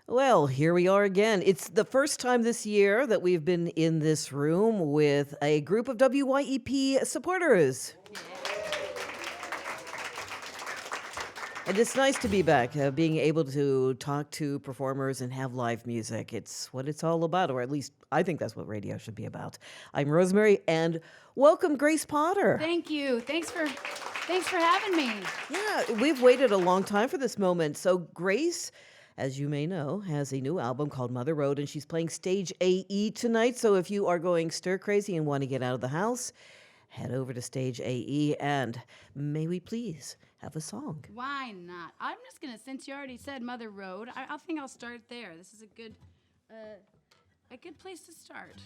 Well, here we are again. It's the first time this year that we've been in this room with a group of WYEP supporters. And it's nice to be back, being able to talk to performers and have live music. It's what it's all about, or at least I think that's what radio should be about. I'm Rosemary, and welcome, Grace Potter. Thank you. Thanks for having me. Yeah, we've waited a long time for this moment. So Grace, as you may know, has a new album called Mother Road, and she's playing Stage AE tonight. So if you are going stir crazy and want to get out of the house, head over to Stage AE, and may we please have a song. Why not? I'm just gonna, since you already said Mother Road, I think I'll start there. This is a good place to start.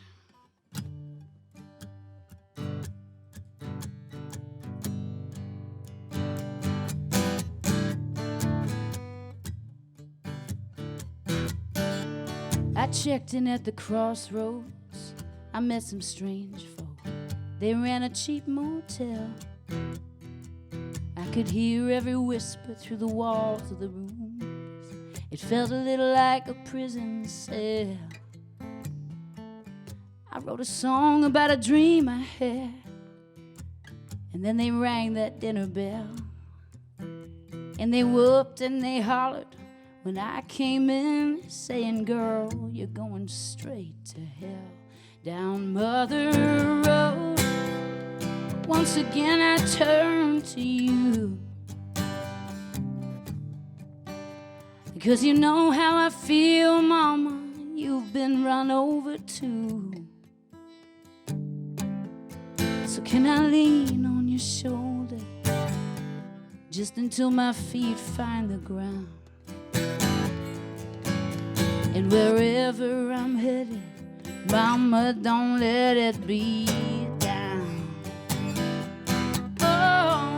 I checked in at the crossroads. I met some strange folk. They ran a cheap motel. I could hear every whisper through the walls of the rooms. It felt a little like a prison cell. I wrote a song about a dream I had, and then they rang that dinner bell. And they whooped and they hollered when I came in, saying, "Girl, you're going straight to hell down Mother Road." Once again I turn to you, because you know how I feel, Mama. You've been run over too. So can I lean on your shoulder just until my feet find the ground? And wherever I'm headed, Mama, don't let it be down. Oh.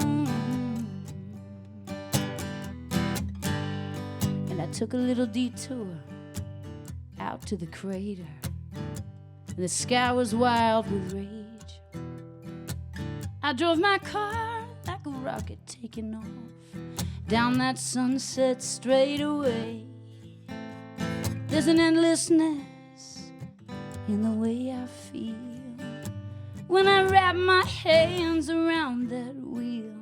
And I took a little detour out to the crater, and the sky was wild with rage. I drove my car like a rocket taking off down that sunset straightaway. There's an endlessness in the way I feel when I wrap my hands around that wheel.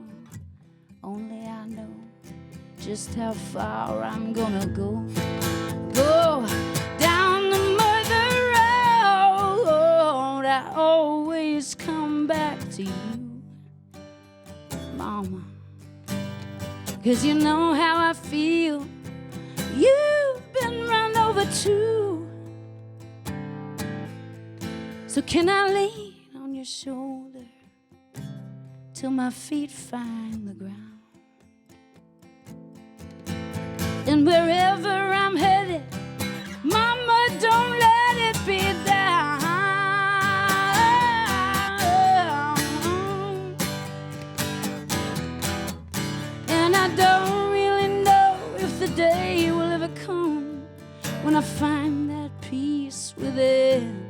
Only I know just how far I'm gonna go. Go down the Mother Road. I always come back to you, Mama, 'cause you know how I feel. You've been run over too. So can I lean on your shoulder till my feet find the ground? And wherever I'm headed, Mama, don't let it be down. And I don't really know if the day will ever come when I find that peace within.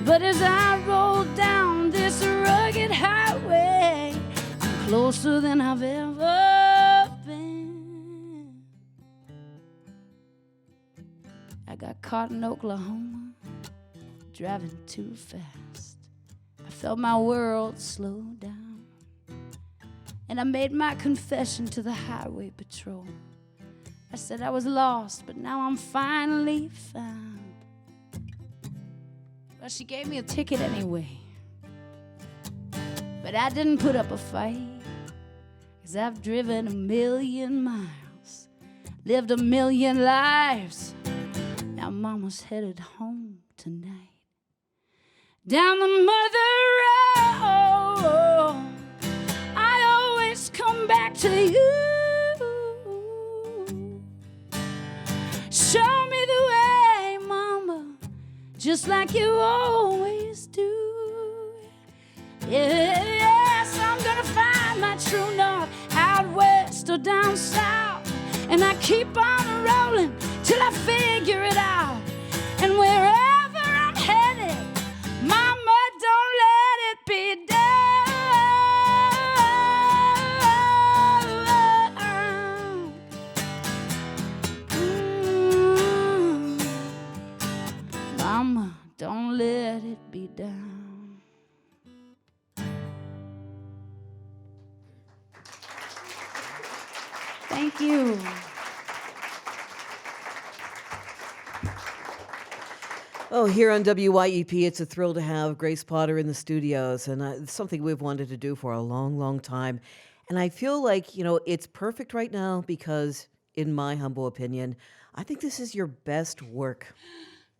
But as I roll down this rugged highway, I'm closer than I've ever been. I got caught in Oklahoma, driving too fast. I felt my world slow down, and I made my confession to the highway patrol. I said I was lost, but now I'm finally found. Well, she gave me a ticket anyway, but I didn't put up a fight, 'cause I've driven 1,000,000 miles, lived 1,000,000 lives. Now Mama's headed home tonight, down the Mother Road. I always come back to you. Show me the way, Mama, just like you always do. Yes, I'm gonna find my true north, out west or down south, and I keep on rolling till I figure it out. And wherever I'm headed, Mama, don't let it be down. beat down. Thank you. Oh, here on WYEP, it's a thrill to have Grace Potter in the studios, and it's something we've wanted to do for a long, long time. And I feel like, it's perfect right now because, in my humble opinion, I think this is your best work.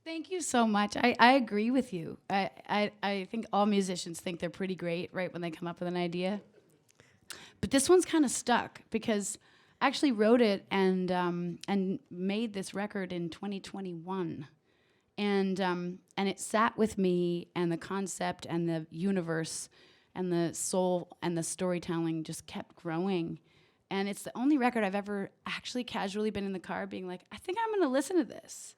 Thank you so much. I agree with you. I think all musicians think they're pretty great, right, when they come up with an idea. But this one's kind of stuck because I actually wrote it and made this record in 2021. And it sat with me, and the concept and the universe and the soul and the storytelling just kept growing. And it's the only record I've ever actually casually been in the car being like, I think I'm going to listen to this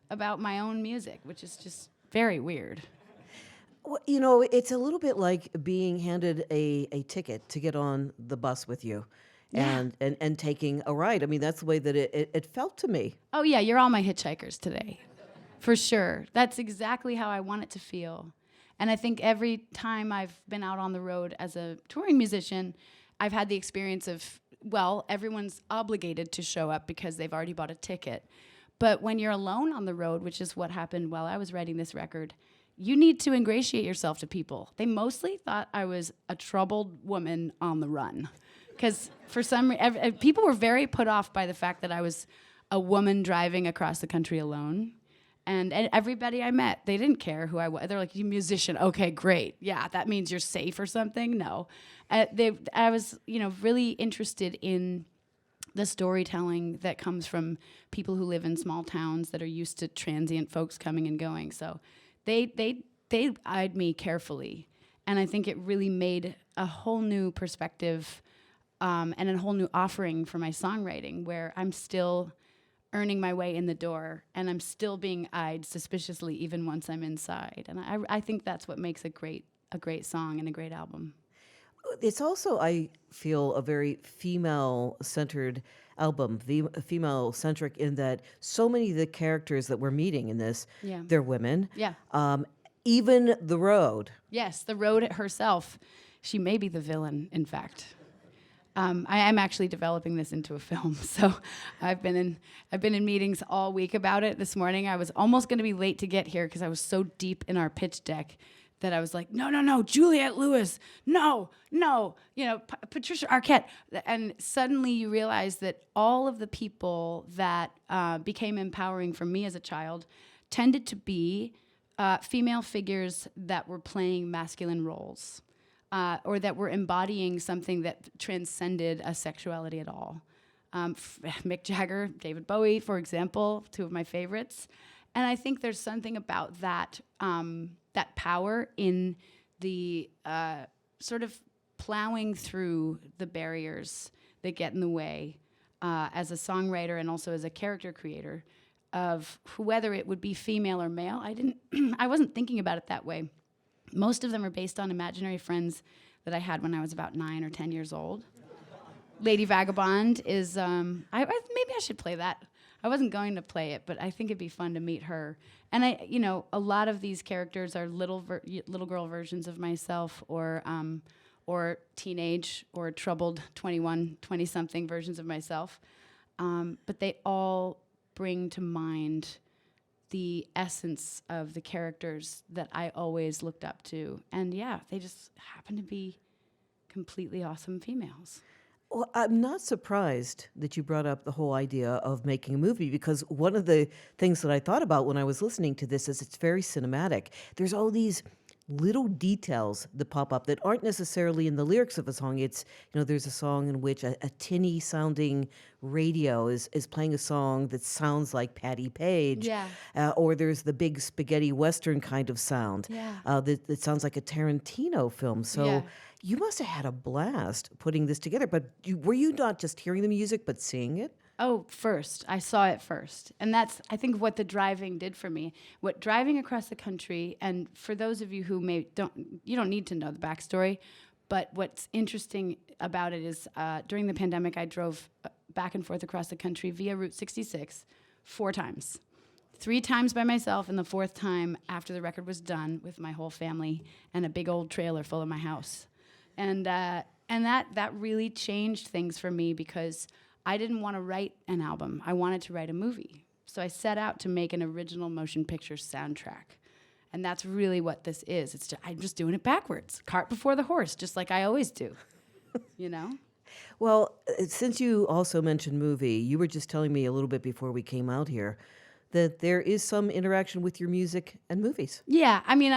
about my own music, which is just very weird. Well, it's a little bit like being handed a ticket to get on the bus with you. Yeah. And taking a ride. I mean, that's the way that it felt to me. Oh, yeah, you're all my hitchhikers today. For sure. That's exactly how I want it to feel. And I think every time I've been out on the road as a touring musician, I've had the experience of, well, everyone's obligated to show up because they've already bought a ticket. But when you're alone on the road, which is what happened while I was writing this record, you need to ingratiate yourself to people. They mostly thought I was a troubled woman on the run. Because for some reason, people were very put off by the fact that I was a woman driving across the country alone. And everybody I met, they didn't care who I was. They're like, you musician, okay, great. Yeah, that means you're safe or something? No. I was, really interested in the storytelling that comes from people who live in small towns that are used to transient folks coming and going. So they eyed me carefully. And I think it really made a whole new perspective and a whole new offering for my songwriting, where I'm still earning my way in the door, and I'm still being eyed suspiciously even once I'm inside. And I think that's what makes a great song and a great album. It's also, I feel, a very female-centered album, female-centric in that so many of the characters that we're meeting in this, Yeah. they're women. Yeah. Even the road. Yes, the road herself. She may be the villain, in fact. I am actually developing this into a film, so I've been in meetings all week about it. This morning, I was almost going to be late to get here because I was so deep in our pitch deck that I was like, no, Juliette Lewis, no, Patricia Arquette. And suddenly you realize that all of the people that became empowering for me as a child tended to be female figures that were playing masculine roles. Or that were embodying something that transcended a sexuality at all. Mick Jagger, David Bowie, for example, two of my favorites. And I think there's something about that that power in the sort of plowing through the barriers that get in the way as a songwriter and also as a character creator of whether it would be female or male. I wasn't thinking about it that way. Most of them are based on imaginary friends that I had when I was about 9 or 10 years old. Lady Vagabond is, maybe I should play that. I wasn't going to play it, but I think it'd be fun to meet her. And a lot of these characters are little girl versions of myself, or teenage or troubled 20-something versions of myself. But they all bring to mind the essence of the characters that I always looked up to. And yeah, they just happen to be completely awesome females. Well, I'm not surprised that you brought up the whole idea of making a movie, because one of the things that I thought about when I was listening to this is it's very cinematic. There's all these little details that pop up that aren't necessarily in the lyrics of a song. It's, there's a song in which a tinny sounding radio is playing a song that sounds like Patti Page. Yeah. Or there's the big spaghetti Western kind of sound. Yeah. That sounds like a Tarantino film. So Yeah. you must have had a blast putting this together. But were you not just hearing the music, but seeing it? Oh, first. I saw it first. And that's, I think, what the driving did for me. What driving across the country, and for those of you who you don't need to know the backstory, but what's interesting about it is during the pandemic, I drove back and forth across the country via Route 66 4 times. 3 times by myself, and the 4th time after the record was done with my whole family and a big old trailer full of my house. And that really changed things for me because I didn't want to write an album. I wanted to write a movie. So I set out to make an original motion picture soundtrack. And that's really what this is. I'm just doing it backwards. Cart before the horse, just like I always do. You know? Well, since you also mentioned movie, you were just telling me a little bit before we came out here that there is some interaction with your music and movies. Yeah, I mean,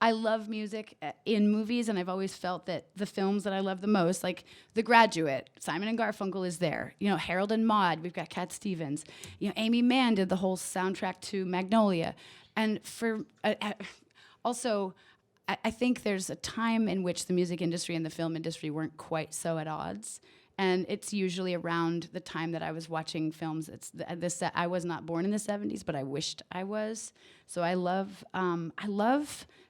I love music in movies, and I've always felt that the films that I love the most, like The Graduate, Simon and Garfunkel is there. You know, Harold and Maude, we've got Cat Stevens. You know, Amy Mann did the whole soundtrack to Magnolia. And for also, I think there's a time in which the music industry and the film industry weren't quite so at odds. And it's usually around the time that I was watching films. I was not born in the 70s, but I wished I was. So I love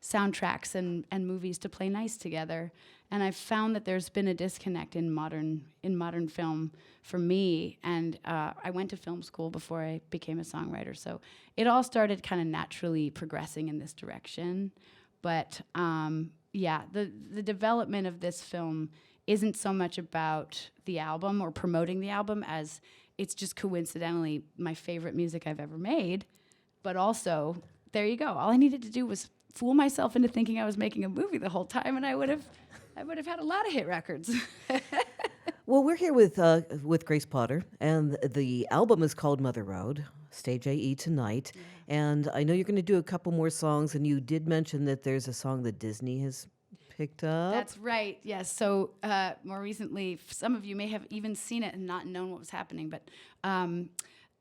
soundtracks and movies to play nice together. And I've found that there's been a disconnect in modern film for me. And I went to film school before I became a songwriter. So it all started kind of naturally progressing in this direction. But the development of this film isn't so much about the album or promoting the album as it's just coincidentally my favorite music I've ever made. But also, there you go. All I needed to do was fool myself into thinking I was making a movie the whole time, and I would have had a lot of hit records. Well, we're here with Grace Potter, and the album is called Mother Road, Stage AE tonight. Yeah. And I know you're going to do a couple more songs, and you did mention that there's a song that Disney has picked up. That's right, yes. So more recently, some of you may have even seen it and not known what was happening, but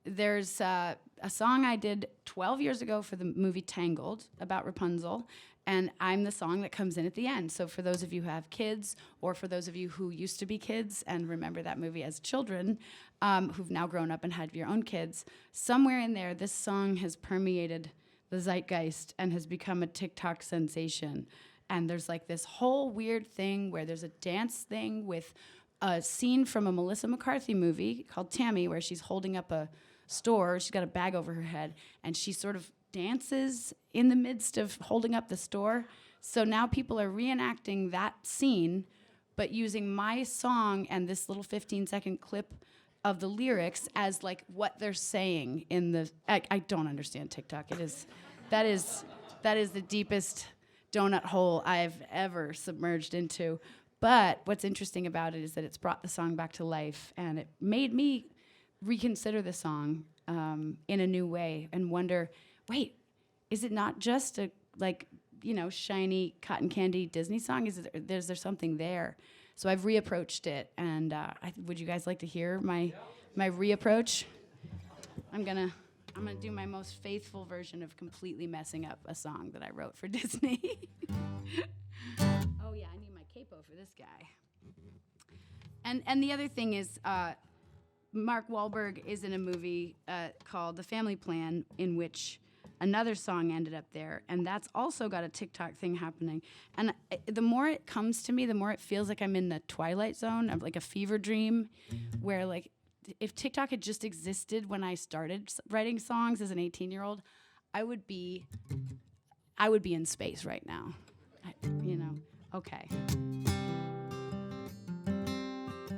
there's a song I did 12 years ago for the movie Tangled about Rapunzel, and I'm the song that comes in at the end. So for those of you who have kids, or for those of you who used to be kids and remember that movie as children, who've now grown up and had your own kids, somewhere in there, this song has permeated the zeitgeist and has become a TikTok sensation. And there's like this whole weird thing where there's a dance thing with a scene from a Melissa McCarthy movie called Tammy, where she's holding up a store. She's got a bag over her head, and she sort of dances in the midst of holding up the store. So now people are reenacting that scene, but using my song and this little 15-second clip of the lyrics as like what they're saying in the. I don't understand TikTok. That is the deepest donut hole I've ever submerged into. But what's interesting about it is that it's brought the song back to life, and it made me reconsider the song in a new way and wonder, wait, is it not just a shiny cotton candy Disney song? Is there something there? So I've reapproached it, and would you guys like to hear my reapproach? I'm gonna do my most faithful version of completely messing up a song that I wrote for Disney. Oh yeah, I need my capo for this guy. And the other thing is, Mark Wahlberg is in a movie called The Family Plan, in which another song ended up there, and that's also got a TikTok thing happening. And the more it comes to me, the more it feels like I'm in the Twilight Zone of like a fever dream, where like if TikTok had just existed when I started writing songs as an 18-year-old, I would be in space right now. Okay.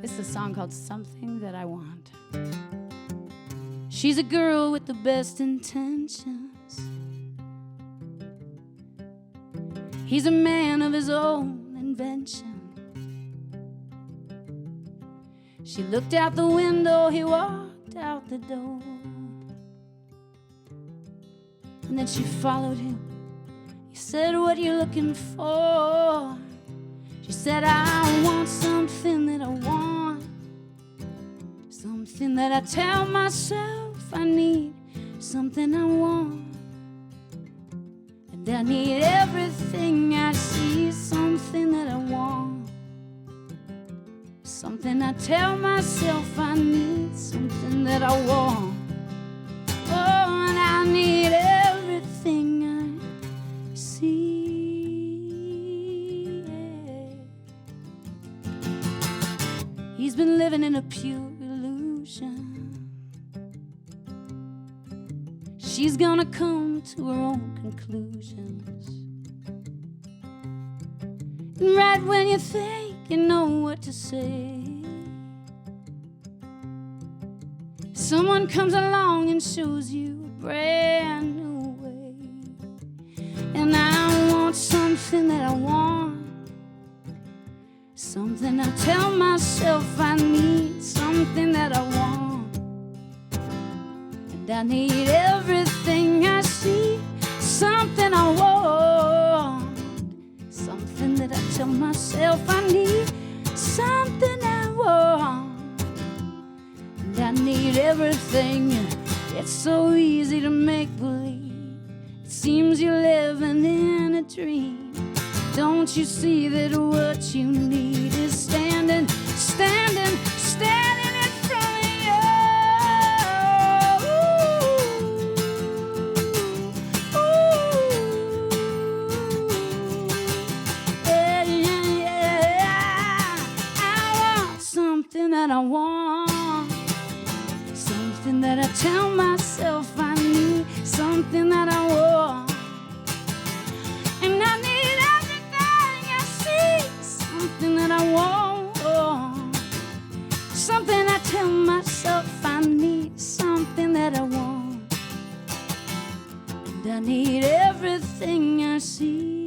This is a song called Something That I Want. She's a girl with the best intentions. He's a man of his own invention. She looked out the window, he walked out the door. And then she followed him. He said, "What you looking for?" She said, "I want something that I want. Something that I tell myself I need. Something I want. And I need everything I see. Something that I want. Something I tell myself I need. Something that I want. Oh, and I need everything I see. Yeah. He's been living in a pure illusion. she's gonna come to her own conclusions. And right when you think you know what to say, someone comes along and shows you a brand new way. And I want something that I want, something I tell myself I need, something that I want. And I need everything I see, something I want, something that I tell myself I need, something I want. And I need everything. It's so easy to make believe. It seems you're living in a dream. Don't you see that what you need is standing, standing, standing in front of you? Yeah, yeah, yeah. I want something that I want, something that I tell myself I need, something that I want. And I need everything I see, something that I want, something I tell myself I need, something that I want. And I need everything I see.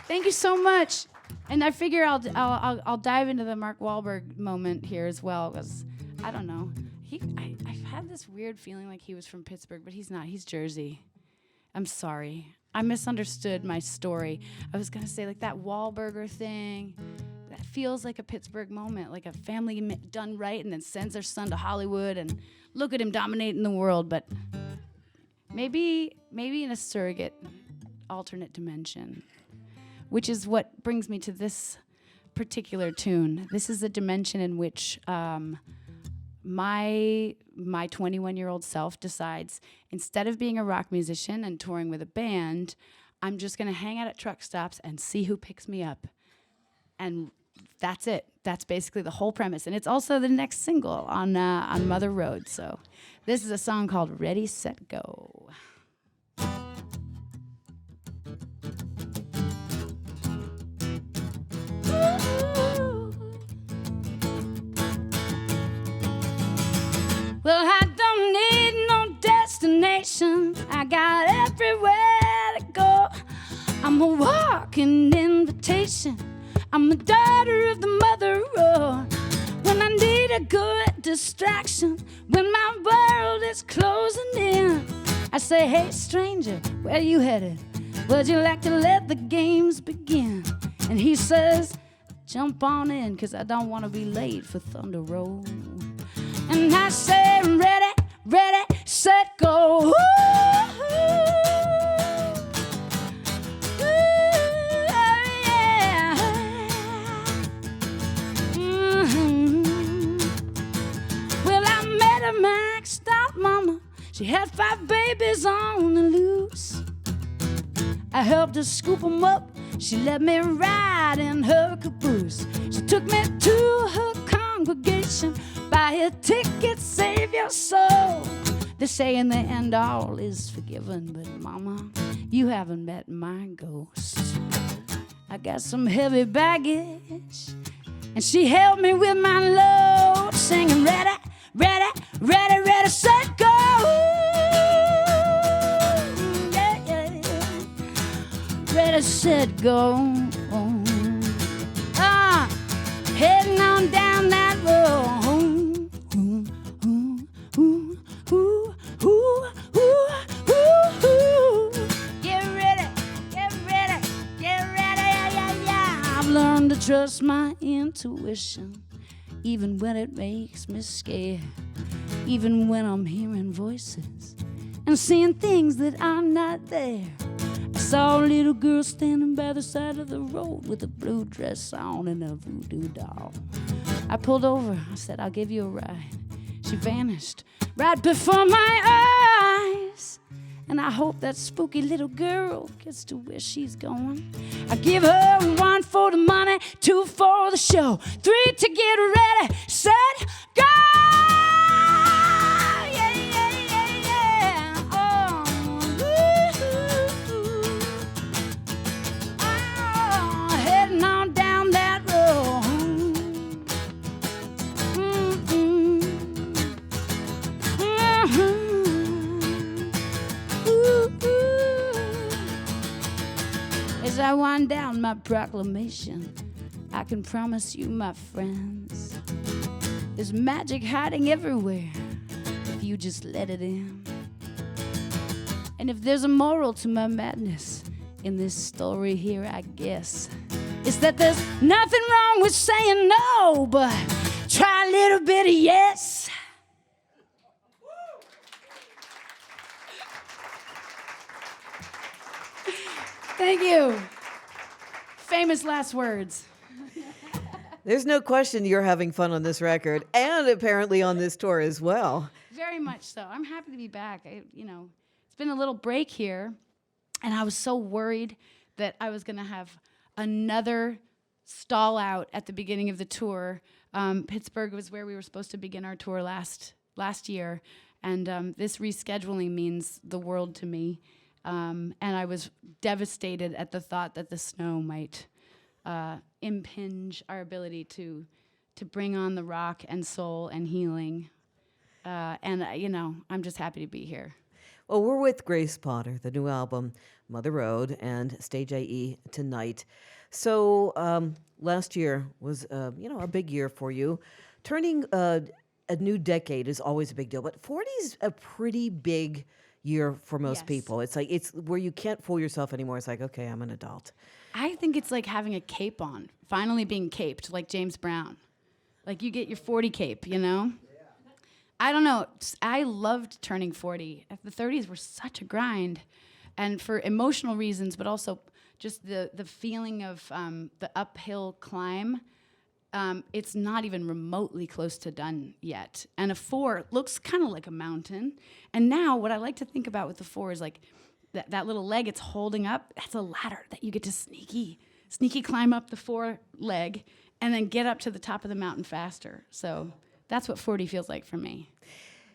Thank you so much. And I figure I'll dive into the Mark Wahlberg moment here as well, because I don't know. I've had this weird feeling like he was from Pittsburgh, but he's not. He's Jersey. I'm sorry. I misunderstood my story. I was gonna say like that Wahlburger thing. That feels like a Pittsburgh moment, like a family done right and then sends their son to Hollywood and look at him dominating the world. But maybe in a surrogate alternate dimension, which is what brings me to this particular tune. This is a dimension in which my 21-year-old self decides, instead of being a rock musician and touring with a band, I'm just gonna hang out at truck stops and see who picks me up. And that's it. That's basically the whole premise. And it's also the next single on Mother Road. So this is a song called Ready, Set, Go. Well, I don't need no destination. I got everywhere to go. I'm a walking invitation. I'm a daughter of the Mother Road. When I need a good distraction, when my world is closing in, I say, hey stranger, where you headed? Would you like to let the games begin? And he says, jump on in, 'cause I don't want to be late for Thunder Road. And I say, ready, ready, set, go. Ooh, yeah. Well, I met a maxed out mama. She had 5 babies on the loose. I helped her scoop them up. She let me ride in her caboose. She took me to her congregation. Buy a ticket, save your soul. They say in the end all is forgiven, but mama, you haven't met my ghost. I got some heavy baggage, and she helped me with my load, singing ready, ready, ready, ready, set, go. Yeah, yeah. Ready, set, go. Heading on down that road. Get ready, get ready, get ready, yeah, yeah. I've learned to trust my intuition, even when it makes me scared, even when I'm hearing voices and seeing things that are not there. I saw a little girl standing by the side of the road with a blue dress on and a voodoo doll. I pulled over. I said, I'll give you a ride. She vanished right before my eyes. And I hope that spooky little girl gets to where she's going. I give her 1 for the money, 2 for the show, 3 to get ready, set, go! Yeah, yeah, yeah, yeah. Oh, ooh, oh, heading on down that road. Mm-mm. Mm-hmm. As I wind down my proclamation, I can promise you, my friends, there's magic hiding everywhere if you just let it in. And if there's a moral to my madness in this story here, I guess it's that there's nothing wrong with saying no, but try a little bit of yes. Thank you. Famous last words. There's no question you're having fun on this record and apparently on this tour as well. Very much so. I'm happy to be back. It's been a little break here, and I was so worried that I was going to have another stall out at the beginning of the tour. Pittsburgh was where we were supposed to begin our tour last year, and this rescheduling means the world to me. And I was devastated at the thought that the snow might impinge our ability to bring on the rock and soul and healing. I'm just happy to be here. Well, we're with Grace Potter, the new album, Mother Road, and Stage AE tonight. So last year was, a big year for you. Turning a new decade is always a big deal, but 40 is a pretty big year for most people. It's like, it's where you can't fool yourself anymore. It's like, okay, I'm an adult. I think it's like having a cape on, finally being caped, like James Brown. Like you get your 40 cape, you know? I don't know. I loved turning 40. The 30s were such a grind. And for emotional reasons, but also just the feeling of the uphill climb, it's not even remotely close to done yet. And a 4 looks kind of like a mountain. And now what I like to think about with the 4 is like that little leg it's holding up, that's a ladder that you get to sneaky climb up the 4 leg and then get up to the top of the mountain faster. So that's what 40 feels like for me.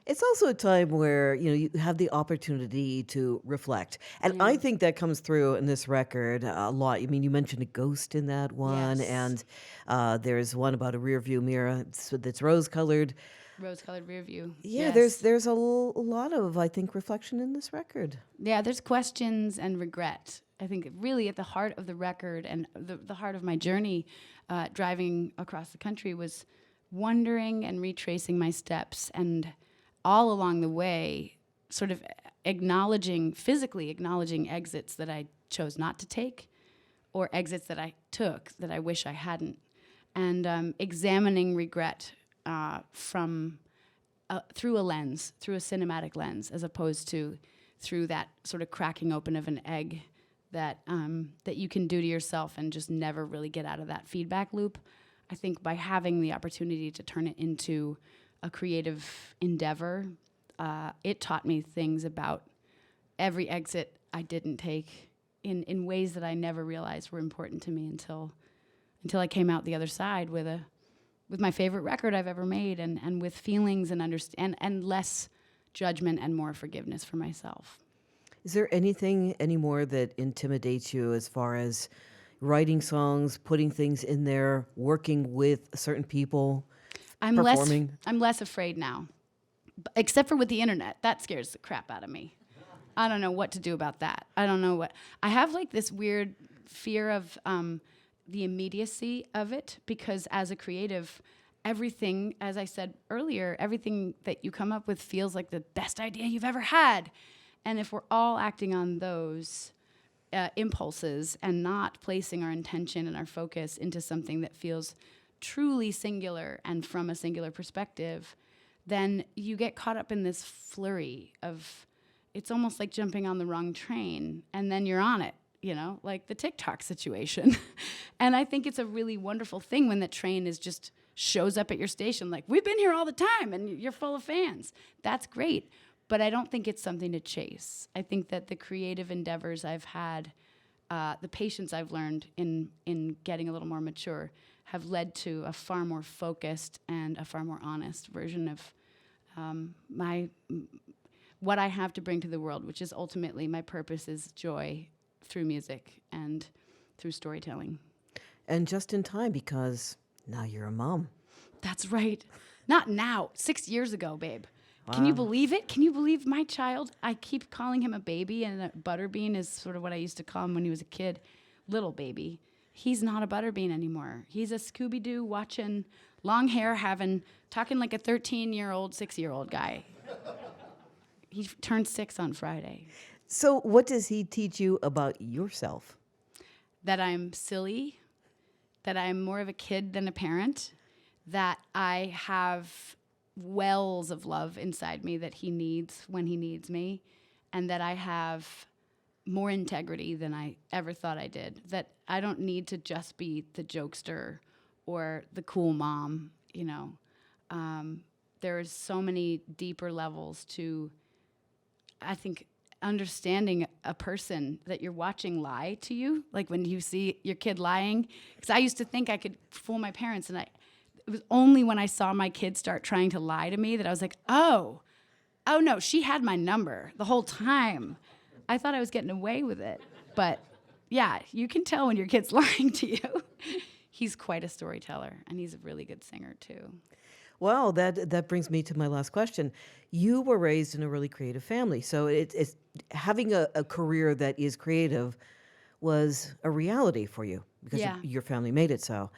It's also a time where, you have the opportunity to reflect. And I think that comes through in this record a lot. I mean, you mentioned a ghost in that one, and there's one about a rear view mirror that's rose-colored. Rose-colored rear view. Yeah, yes. there's a lot of, I think, reflection in this record. Yeah, there's questions and regret. I think really at the heart of the record and the heart of my journey driving across the country was wondering and retracing my steps, and all along the way sort of physically acknowledging exits that I chose not to take or exits that I took that I wish I hadn't, and examining regret through a cinematic lens, as opposed to through that sort of cracking open of an egg that you can do to yourself and just never really get out of that feedback loop. I think by having the opportunity to turn it into a creative endeavor, it taught me things about every exit I didn't take in ways that I never realized were important to me until I came out the other side with my favorite record I've ever made, and with feelings and less judgment and more forgiveness for myself. Is there anything anymore that intimidates you as far as writing songs, putting things in there, working with certain people? I'm less afraid now, except for with the internet. That scares the crap out of me. I don't know what to do about that. I have like this weird fear of the immediacy of it, because as a creative, everything, as I said earlier, everything that you come up with feels like the best idea you've ever had. And if we're all acting on those impulses and not placing our intention and our focus into something that feels truly singular and from a singular perspective, then you get caught up in this flurry of, it's almost like jumping on the wrong train, and then you're on it, like the TikTok situation. And I think it's a really wonderful thing when the train just shows up at your station, like, we've been here all the time and you're full of fans. That's great. But I don't think it's something to chase. I think that the creative endeavors I've had, the patience I've learned in getting a little more mature, have led to a far more focused and a far more honest version of what I have to bring to the world, which is ultimately my purpose is joy through music and through storytelling. And just in time, because now you're a mom. That's right. Not now. 6 years ago, babe. Wow. Can you believe it? Can you believe my child? I keep calling him a baby, and a butterbean is sort of what I used to call him when he was a kid. Little baby. He's not a butterbean anymore. He's a Scooby-Doo watching, long hair talking like a 13-year-old, 6-year-old guy. He turned 6 on Friday. So what does he teach you about yourself? That I'm silly, that I'm more of a kid than a parent, that I have wells of love inside me that he needs when he needs me, and that I have more integrity than I ever thought I did, that I don't need to just be the jokester or the cool mom, There's so many deeper levels to, I think, understanding a person that you're watching lie to you, like when you see your kid lying. Because I used to think I could fool my parents, and it was only when I saw my kid start trying to lie to me that I was like, oh no, she had my number the whole time. I thought I was getting away with it. But yeah, you can tell when your kid's lying to you. He's quite a storyteller, and he's a really good singer too. Well, that brings me to my last question. You were raised in a really creative family, so it's having a career that is creative was a reality for you because your family made it so.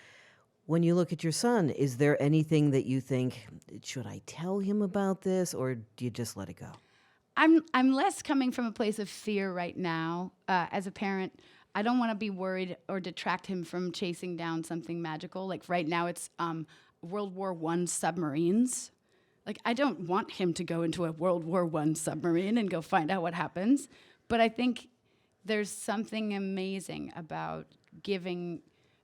When you look at your son, is there anything that you think, should I tell him about this, or do you just let it go? I'm less coming from a place of fear right now. As a parent, I don't want to be worried or detract him from chasing down something magical. Like right now, it's World War I submarines. Like, I don't want him to go into a World War I submarine and go find out what happens. But I think there's something amazing about giving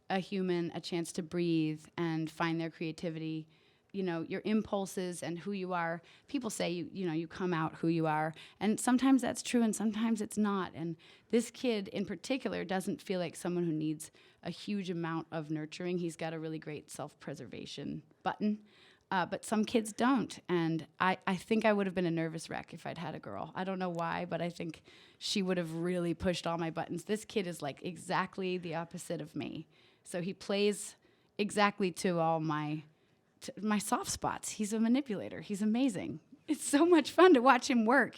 a human a chance to breathe and find their creativity. Your impulses and who you are. People say you come out who you are, and sometimes that's true and sometimes it's not. And this kid in particular doesn't feel like someone who needs a huge amount of nurturing. He's got a really great self-preservation button, but some kids don't. And I think I would have been a nervous wreck if I'd had a girl. I don't know why, but I think she would have really pushed all my buttons. This kid is like exactly the opposite of me. So he plays exactly to all my soft spots. He's a manipulator. He's amazing. It's so much fun to watch him work.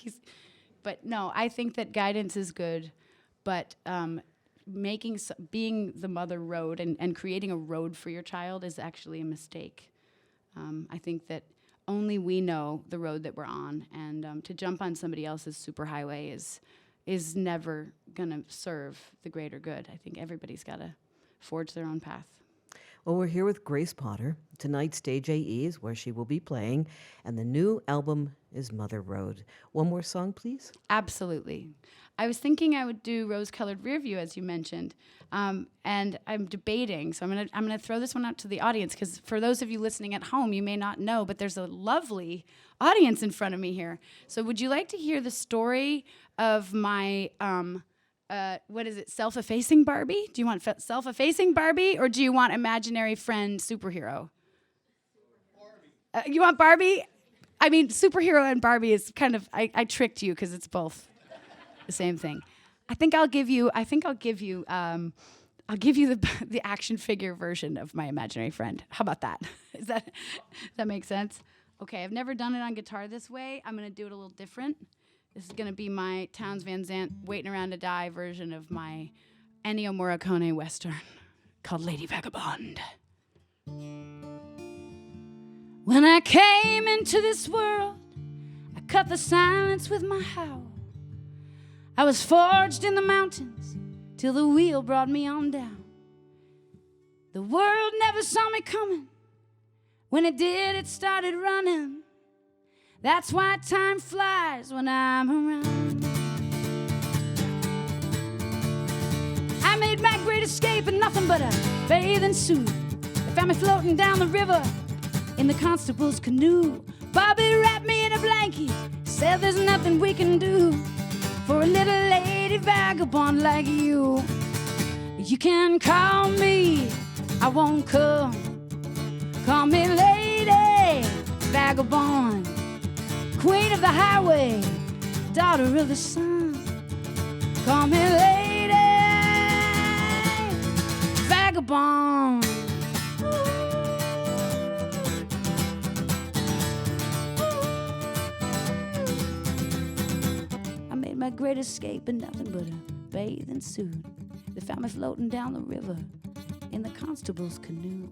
But no, I think that guidance is good, but being the mother road and creating a road for your child is actually a mistake. I think that only we know the road that we're on, and to jump on somebody else's superhighway is never gonna serve the greater good. I think everybody's got to forge their own path. Well, we're here with Grace Potter. Tonight, Stage AE is where she will be playing, and the new album is Mother Road. One more song, please? Absolutely. I was thinking I would do Rose-Colored Rearview, as you mentioned, and I'm debating. So I'm gonna throw this one out to the audience, because for those of you listening at home, you may not know, but there's a lovely audience in front of me here. So would you like to hear the story of my what is it, self-effacing Barbie? Do you want self-effacing Barbie, or do you want imaginary friend superhero? You want Barbie? I mean, superhero and Barbie is kind of, I tricked you because it's both the same thing. I'll give you the action figure version of my imaginary friend. How about that? Does that make sense? Okay, I've never done it on guitar this way. I'm gonna do it a little different. This is going to be my Townes Van Zandt Waiting Around to Die version of my Ennio Morricone Western called Lady Vagabond. When I came into this world, I cut the silence with my howl. I was forged in the mountains till the wheel brought me on down. The world never saw me coming. When it did, it started running. That's why time flies when I'm around. my great escape in nothing but a bathing suit. They found me floating down the river in the constable's canoe. Bobby wrapped me in a blanket, said there's nothing we can do for a little lady vagabond like you. You can call me, I won't come. Call me lady vagabond, queen of the highway, daughter of the sun. Call me lady vagabond. I made my great escape in nothing but a bathing suit. They found me floating down the river in the constable's canoe.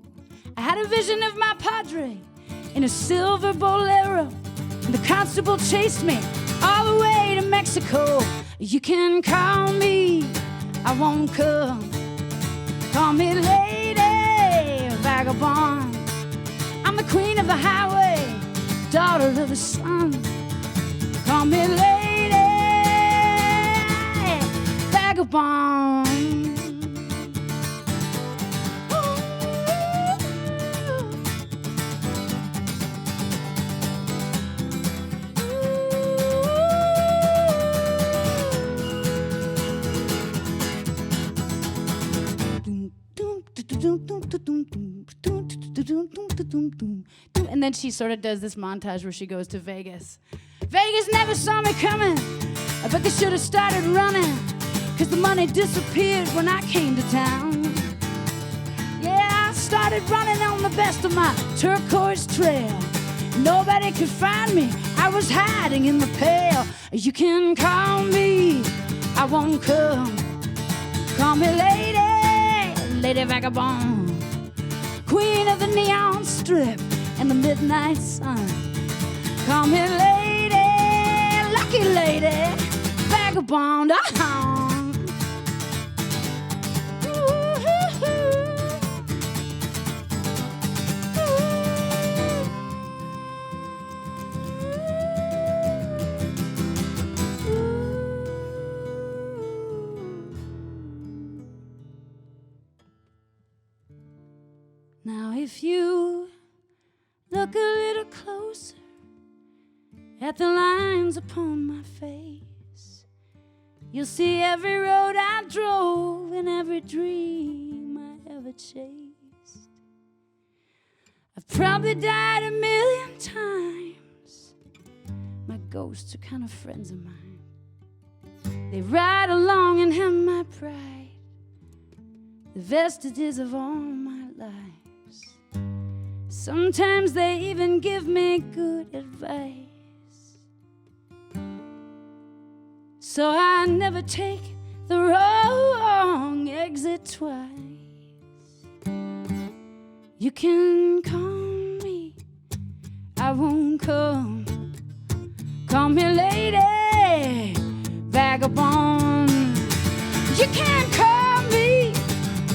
I had a vision of my padre in a silver bolero, and the constable chased me all the way to Mexico. You can call me, I won't come. Call me lady vagabond. I'm the queen of the highway, daughter of the sun. Call me lady vagabond. And then she sort of does this montage where she goes to Vegas. Vegas never saw me coming, but they should have started running, 'cause the money disappeared when I came to town. Yeah, I started running on the best of my turquoise trail. Nobody could find me, I was hiding in the pale. You can call me, I won't come. Call me lady vagabond, queen of the neon strip and the midnight sun. Call me lady, lucky lady vagabond. Now if you look a little closer at the lines upon my face, you'll see every road I drove and every dream I ever chased. I've probably died 1,000,000 times. My ghosts are kind of friends of mine. They ride along and hem my pride, the vestiges of all my lives. Sometimes they even give me good advice, so I never take the wrong exit twice. You can call me, I won't come. Call me lady vagabond. You can't call me,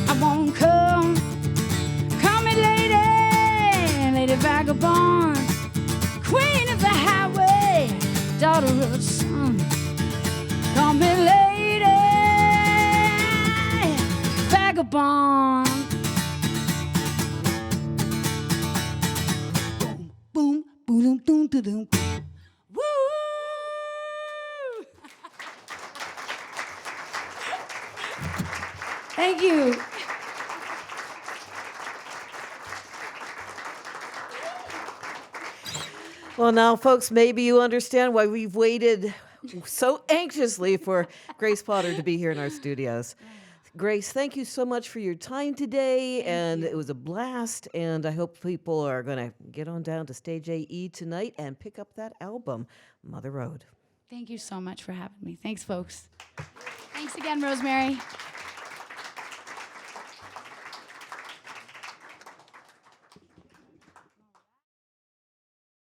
I won't come. Call me lady vagabond, queen of the highway, daughter of the sun. Call me lady vagabond. Boom, boom, boom, boom, boom, boom. Woo! Thank you. Well, now, folks, maybe you understand why we've waited so anxiously for Grace Potter to be here in our studios. Grace, thank you so much for your time today, and it was a blast, and I hope people are going to get on down to Stage AE tonight and pick up that album, Mother Road. Thank you so much for having me. Thanks, folks. Thanks again, Rosemary.